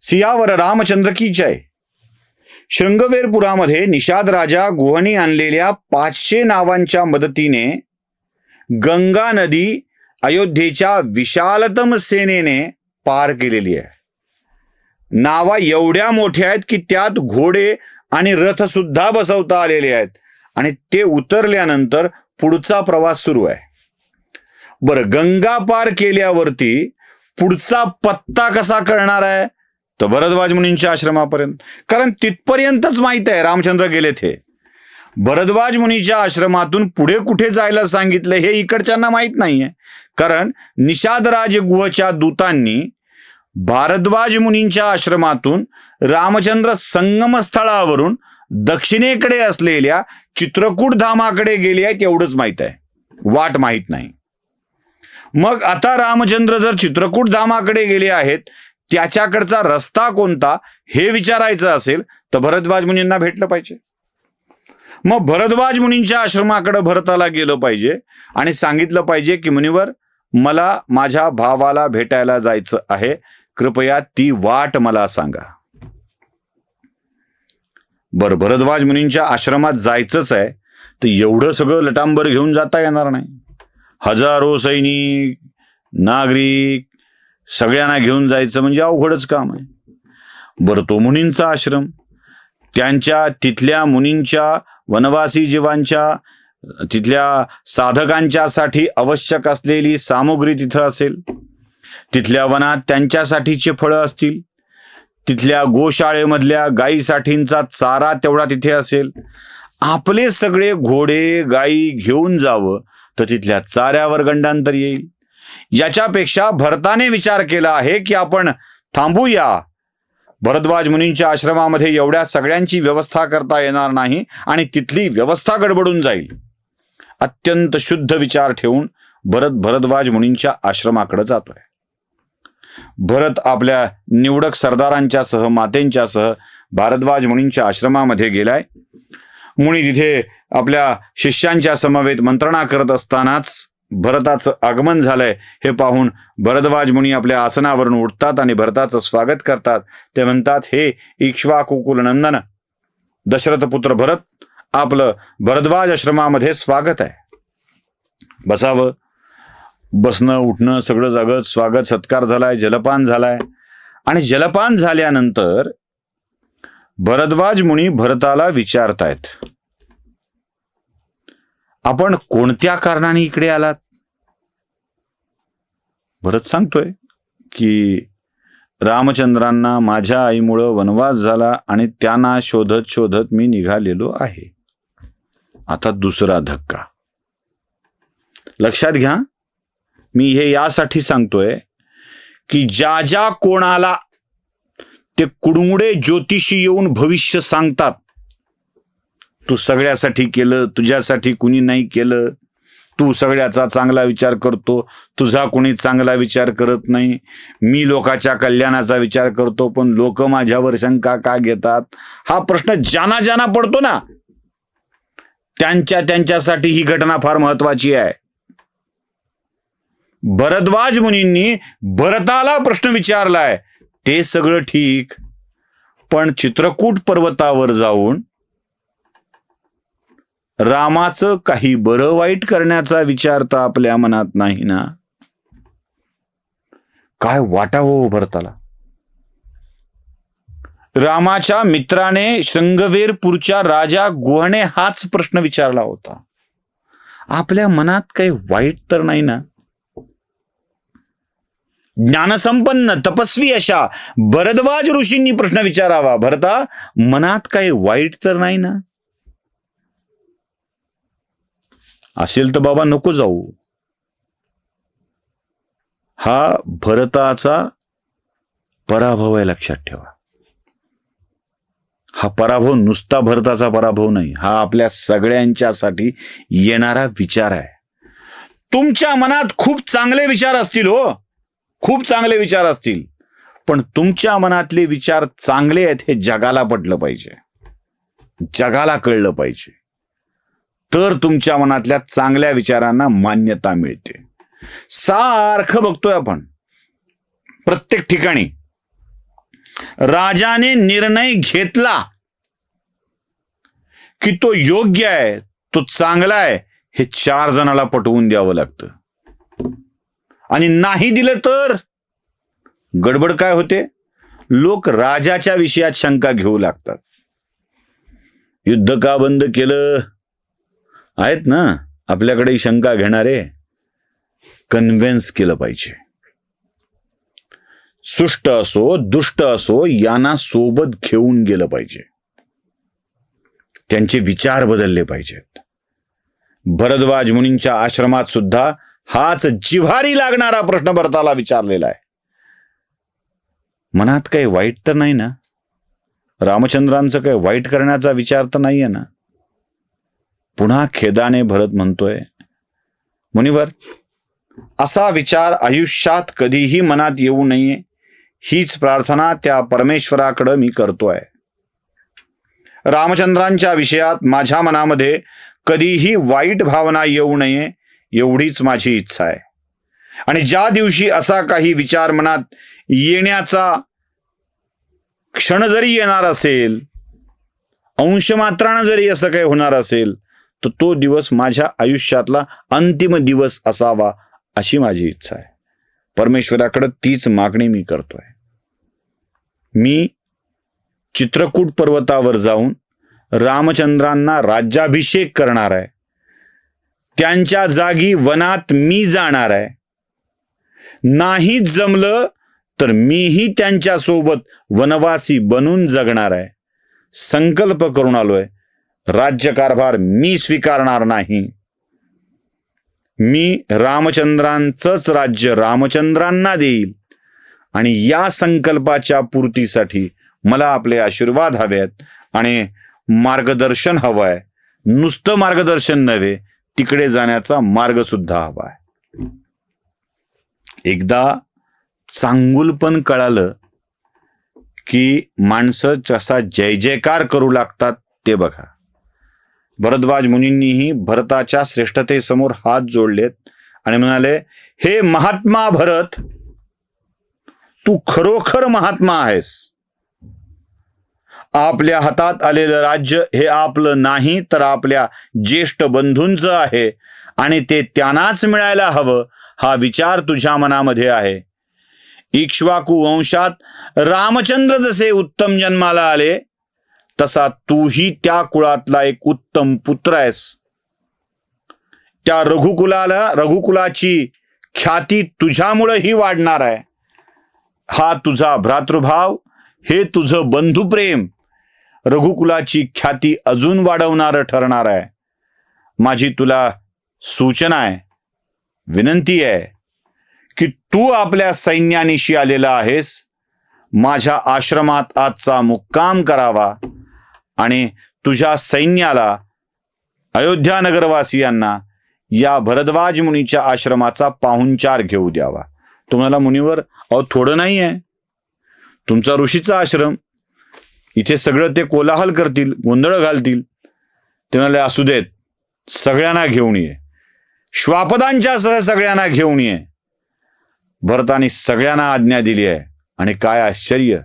सियावर रामचंद्र की जय. शृंगवेरपुरामध्ये निषाद राजा गुहनी आणलेल्या 500 नावांच्या मदतीने गंगा नदी अयोध्येच्या विशालतम सेनेने पार केलेली आहे. नावा एवढ्या मोठ्या आहेत की त्यात घोडे आणि रथ सुद्धा बसवता आलेले आहेत आणि ते उतरल्यानंतर पुढचा प्रवास सुरू आहे. बरं, गंगा पार केल्यावरती पुढचा पत्ता कसा कळणार आहे? तर भरद्वाज मुनींच्या आश्रमापर्यंत, कारण तिथपर्यंतच माहित आहे रामचंद्र गेलेत हे. भरद्वाज मुनीच्या आश्रमातून पुढे कुठे जायला सांगितलं हे इकडच्यांना माहित नाहीये, कारण निषादराज गुहच्या दूतांनी भारद्वाज मुनींच्या आश्रमातून रामचंद्र संगम स्थळावरून दक्षिणेकडे असलेल्या चित्रकूट धामाकडे गेले आहेत एवढंच माहित आहे, वाट माहित नाही. मग आता रामचंद्र जर चित्रकूट धामाकडे गेले आहेत, त्याच्याकडचा रस्ता कोणता हे विचारायचं असेल तर भरद्वाज मुनींना भेटलं पाहिजे. मग भरद्वाज मुनींच्या आश्रमाकडे भरताला गेलं पाहिजे आणि सांगितलं पाहिजे की मुनिवर, मला माझ्या भावाला भेटायला जायचं आहे, कृपया ती वाट मला सांगा. बरं, भरद्वाज मुनींच्या आश्रमात जायचंच आहे तर एवढं सगळं लटांबर घेऊन जाता येणार नाही. हजारो सैनिक, नागरिक सगळ्यांना घेऊन जायचं म्हणजे अवघडच काम आहे. बरं, तो मुनींचा आश्रम, त्यांच्या तिथल्या मुनींच्या वनवासी जीवांच्या तिथल्या साधकांच्यासाठी आवश्यक असलेली सामुग्री तिथं असेल, तिथल्या वनात त्यांच्यासाठीचे फळं असतील, तिथल्या गोशाळेमधल्या गायीसाठींचा चारा तेवढा तिथे असेल. आपले सगळे घोडे गायी घेऊन जावं तर तिथल्या चाऱ्यावर गंडांतर येईल. याच्यापेक्षा भरताने विचार केला आहे की आपण थांबूया. भरद्वाज मुनींच्या आश्रमामध्ये एवढ्या सगळ्यांची व्यवस्था करता येणार नाही आणि तिथली व्यवस्था गडबडून जाईल. अत्यंत शुद्ध विचार ठेवून भरद्वाज मुनींच्या आश्रमाकडे जातोय. भरत आपल्या निवडक सरदारांच्या सह, मातेंच्या सह भारद्वाज मुनींच्या आश्रमामध्ये गेलाय. मुनी तिथे आपल्या शिष्यांच्या समवेत मंत्रणा करत असतानाच भरताचं आगमन झालंय हे पाहून भरद्वाज मुनी आपल्या आसनावरून उठतात आणि भरताचं स्वागत करतात. ते म्हणतात, हे इक्ष्वाकुकुल नंदन दशरथ पुत्र भरत, आपलं भरद्वाज आश्रमामध्ये स्वागत आहे. बसावं. बसणं उठणं सगळं जागत स्वागत सत्कार झालाय, जलपान झालाय. आणि जलपान झाल्यानंतर भरद्वाज मुनी भरताला विचारतायत, आपण कोणत्या कारणाने इकडे आलात? भरत सांगतोय की रामचंद्रांना माझ्या आईमुळं वनवास झाला आणि त्यांना शोधत शोधत मी निघालेलो आहे. आता दुसरा धक्का लक्षात घ्या. मी हे यासाठी सांगतोय की ज्या ज्या कोणाला ते कुडमुडे ज्योतिषी येऊन भविष्य सांगतात, तू सगळ्यासाठी केलं, तुझ्यासाठी कुणी नाही केलं, तू सगळ्याचा चांगला विचार करतो, तुझा कुणी चांगला विचार करत नाही, मी लोकांच्या कल्याणाचा विचार करतो पण लोक माझ्यावर शंका का घेतात, हा प्रश्न ज्यांना ज्यांना पडतो ना त्यांच्यासाठी ही घटना फार महत्वाची आहे. भरद्वाज मुनींनी भरताला प्रश्न विचारलाय ते सगळं ठीक, पण चित्रकूट पर्वतावर जाऊन रामाचं काही बरं वाईट करण्याचा विचार तर आपल्या मनात नाही ना. काय वाटावं भरताला. रामाच्या मित्राने शृंगवेरपूरच्या राजा गुहने हाच प्रश्न विचारला होता. आपल्या मनात काही वाईट तर नाही ना. ज्ञानसंपन्न तपस्वी अशा भरद्वाज ऋषींनी प्रश्न विचारावा, भरता मनात काही वाईट तर नाही ना. असेल तर बाबा नको जाऊ. हा भरताचा पराभव आहे, लक्षात ठेवा. हा पराभव नुसता भरताचा पराभव नाही, हा आपल्या सगळ्यांच्यासाठी येणारा विचार आहे. तुमच्या मनात खूप चांगले विचार असतील, हो, खूप चांगले विचार असतील, पण तुमच्या मनातले विचार चांगले आहेत हे जगाला पटलं पाहिजे, जगाला कळलं पाहिजे, तर तुमच्या मनातल्या चांगल्या विचारांना मान्यता मिळते. सारखं बघतोय आपण प्रत्येक ठिकाणी राजाने निर्णय घेतला की तो योग्य आहे, तो चांगला आहे, हे 4 जणाला पटवून द्यावं लागतं. आणि नाही दिलं तर गडबड काय होते? लोक राजाच्या विषयात शंका घेऊ लागतात. युद्ध का बंद केलं? आहेत ना आपल्याकडे शंका घेणारे. कन्व्हिन्स केलं पाहिजे. सुष्ट असो दुष्ट असो यांना सोबत घेऊन गेलं पाहिजे. त्यांचे विचार बदलले पाहिजेत. भरद्वाज मुनींच्या आश्रमात सुद्धा हाच जिव्हारी लागणारा प्रश्न भरताला विचारलेला आहे. मनात काही वाईट तर नाही ना? रामचंद्रांचं काही वाईट करण्याचा विचार तर नाहीये ना? पुन्हा खेदाने भरत म्हणतोय, मुनिवर, असा विचार आयुष्यात कधीही मनात येऊ नये हीच प्रार्थना त्या परमेश्वराकडे मी करतोय. रामचंद्रांच्या विषयात माझ्या मनामध्ये कधीही वाईट भावना येऊ नये एवढीच माझी इच्छा आहे. आणि ज्या दिवशी असा काही विचार मनात येण्याचा क्षण जरी येणार असेल, अंशमात्रानं जरी असं काही होणार असेल, तर तो दिवस माझ्या आयुष्यातला अंतिम दिवस असावा अशी माझी इच्छा आहे. परमेश्वराकडे तीच मागणी मी करतोय. मी चित्रकूट पर्वतावर जाऊन रामचंद्रांना राज्याभिषेक करणार आहे. त्यांच्या जागी वनात मी जाणार आहे. नाही जमलं तर मीही त्यांच्या सोबत वनवासी बनून जगणार आहे. संकल्प करून आलोय, राज्यकारभार मी स्वीकारणार नाही. मी रामचंद्रांचंच राज्य रामचंद्रांना देईल. आणि या संकल्पाच्या पूर्तीसाठी मला आपले आशीर्वाद हवेत आणि मार्गदर्शन हवंय. नुसतं मार्गदर्शन नव्हे, तिकडे जाण्याचा मार्ग सुद्धा हवाय. एकदा चांगुलपण कळालं की माणसं कसा जय जयकार करू लागतात ते बघा. भरद्वाज मुनींनीही भरताच्या श्रेष्ठतेसमोर हात जोडलेत आणि म्हणाले, हे महात्मा भरत, तू खरोखर महात्मा आहेस. आपल्या हातात आलेलं राज्य हे आपलं नाही तर आपल्या ज्येष्ठ बंधूंचं आहे आणि ते त्यांनाच मिळायला हवं हा विचार तुझ्या मनामध्ये आहे. इक्ष्वाकू वंशात रामचंद्र जसे उत्तम जन्माला आले तसा तूही त्या कुळातला एक उत्तम पुत्र आहेस. त्या रघुकुलाची ख्याती तुझ्यामुळेही वाढणार आहे. हा तुझा भ्रातृभाव, हे तुझं बंधुप्रेम रघुकुलाची ख्याती अजून वाढवणारं ठरणार आहे. माझी तुला सूचना आहे, विनंती आहे की तू आपल्या सैन्यानिशी आलेला आहेस. माझ्या आश्रमात आजचा मुक्काम करावा आणि तुझ्या सैन्याला, अयोध्या नगरवासियांना या भरद्वाज मुनीच्या आश्रमाचा पाहुणचार घेऊ द्यावा. तुम्हाला मुनिवर, अहो थोडं नाही आहे, तुमचा ऋषीचा आश्रम, इथे सगळं ते कोलाहल करतील, गोंधळ घालतील. ते म्हणाले, असू देत, सगळ्यांना घेऊन ये, श्वापदांच्या सह सगळ्यांना घेऊन ये. भरताने सगळ्यांना आज्ञा दिली आहे. आणि काय आश्चर्य,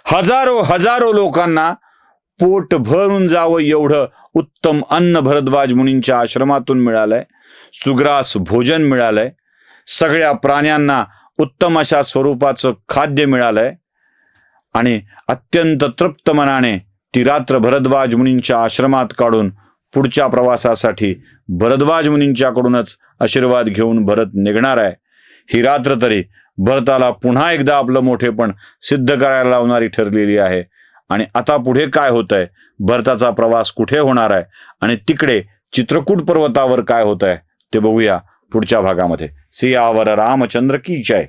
हजारो लोकांना पोट भरून जावं एवढं उत्तम अन्न भरद्वाज मुनींच्या आश्रमातून मिळालंय. सुग्रास भोजन मिळालंय. सगळ्या प्राण्यांना उत्तम अशा स्वरूपाचं खाद्य मिळालंय. आणि अत्यंत तृप्त मनाने ती रात्र भरद्वाज मुनींच्या आश्रमात काढून पुढच्या प्रवासासाठी भरद्वाज मुनींच्याकडूनच आशीर्वाद घेऊन भरत निघणार आहे. ही रात्र तरी भरताला पुन्हा एकदा आपलं मोठेपण सिद्ध करायला लावणारी ठरलेली आहे. आणि आता पुढे काय होत आहे, भरताचा प्रवास कुठे होणार आहे आणि तिकडे चित्रकूट पर्वतावर काय होत आहे ते बघूया पुढच्या भागामध्ये. सियावर रामचंद्र की जय.